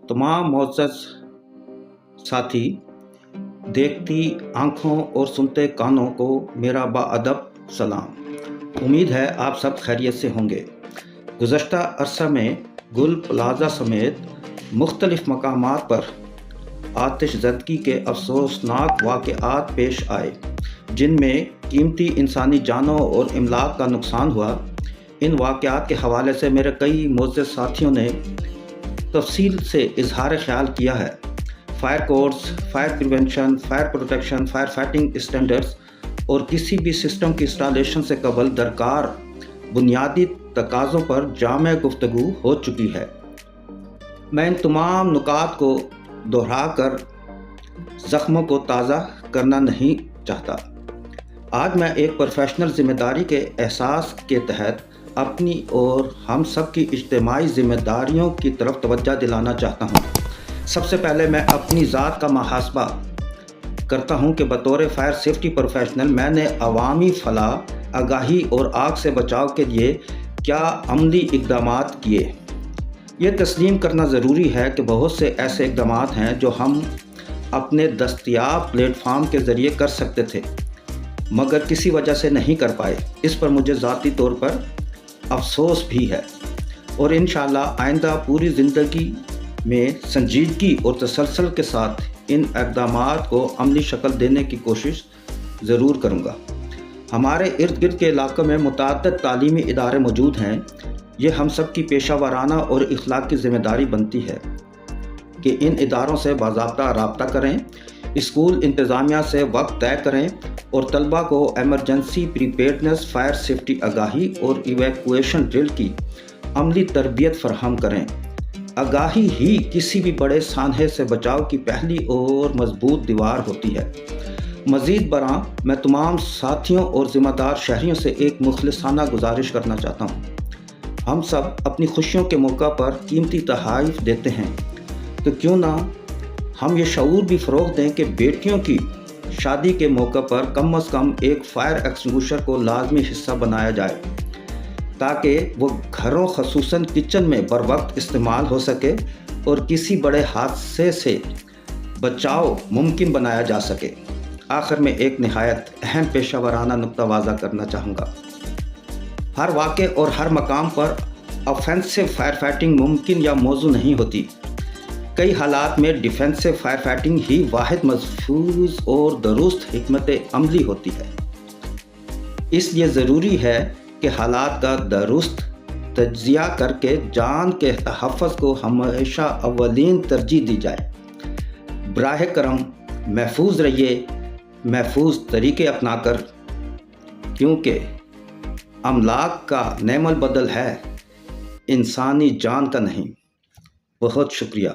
तमाम मोअज़्ज़ज़ साथी, देखती आँखों और सुनते कानों को मेरा बाअदब सलाम। उम्मीद है आप सब खैरियत से होंगे। गुज़श्ता अरसा में गुल प्लाज़ा समेत मुख्तलिफ़ मकामात पर आतिशज़दगी के अफसोसनाक वाक़यात पेश आए, जिनमें कीमती इंसानी जानों और इमलाक का नुकसान हुआ। इन वाक़यात के हवाले से मेरे कई मोअज़्ज़ज़ साथियों ने तफ़सील से इजहार ख्याल किया है। Fire codes, fire prevention, fire protection, fire fighting standards और किसी भी सिस्टम की इंस्टॉलेशन से कबल दरकार बुनियादी तकाज़ों पर जामे गुफ्तगू हो चुकी है। मैं इन तमाम नुकात को दोहरा कर ज़ख्मों को ताज़ा करना नहीं चाहता। आज मैं एक प्रोफेशनल ज़िम्मेदारी के एहसास के तहत अपनी और हम सब की इज्तिमाई ज़िम्मेदारियों की तरफ तवज्जो दिलाना चाहता हूँ। सबसे पहले मैं अपनी ज़ात का मुहासबा करता हूँ कि बतौर फायर सेफ्टी प्रोफेशनल मैंने अवामी फलाह, आगाही और आग से बचाव के लिए क्या अमली इक़दामात किए। ये तस्लीम करना ज़रूरी है कि बहुत से ऐसे इक़दामात हैं जो हम अपने दस्तयाब प्लेटफार्म के ज़रिए कर सकते थे, मगर किसी वजह से नहीं कर पाए। इस पर मुझे ज़ाती तौर पर अफसोस भी है और इंशाअल्लाह आइंदा पूरी ज़िंदगी में संजीदगी और तसलसल के साथ इन इक़दामात को अमली शक्ल देने की कोशिश ज़रूर करूँगा। हमारे इर्द गिर्द के इलाक़े में मुतअद्दिद तालीमी इदारे मौजूद हैं। ये हम सब की पेशा वाराना और इखलाक की ज़िम्मेदारी बनती है कि इन इदारों से बाज़ाब्ता राब्ता करें, स्कूल इंतज़ामिया से वक्त तय करें और तलबा को एमरजेंसी प्रिपेयर्डनेस, फायर सेफ्टी आगाही और इवैक्यूएशन ड्रिल की अमली तरबियत फराहम करें। आगाही ही किसी भी बड़े सानहे से बचाव की पहली और मजबूत दीवार होती है। मज़ीद बरां मैं तमाम साथियों और ज़िम्मेदार शहरियों से एक मुखलिसाना गुजारिश करना चाहता हूँ। हम सब अपनी खुशियों के मौका पर कीमती तोहफ़े देते हैं, तो क्यों ना हम ये शऊर भी फ़रोग़ दें कि बेटियों की शादी के मौका पर कम से कम एक फायर एक्सटिंग्विशर को लाजमी हिस्सा बनाया जाए, ताकि वो घरों ख़ुसूसन किचन में बर वक्त इस्तेमाल हो सके और किसी बड़े हादसे से बचाव मुमकिन बनाया जा सके। आखिर में एक नहायत अहम पेशा वाराना नुक्ता वाज़ा करना चाहूँगा। हर वाक़े और हर मकाम पर ऑफेंसिव फायर फाइटिंग मुमकिन या मौजू नहीं होती। कई हालात में डिफेंसिव फायर फाइटिंग ही वाहिद महफूज और दुरुस्त हिकमत अमली होती है। इसलिए ज़रूरी है कि हालात का दुरुस्त तज्ज़िया करके जान के तहफ़्फ़ुज़ को हमेशा अव्वलीन तरजीह दी जाए। बराह करम महफूज रहिए, महफूज तरीके अपनाकर, क्योंकि अमलाक का नेमल बदल है, इंसानी जान का नहीं। बहुत शुक्रिया।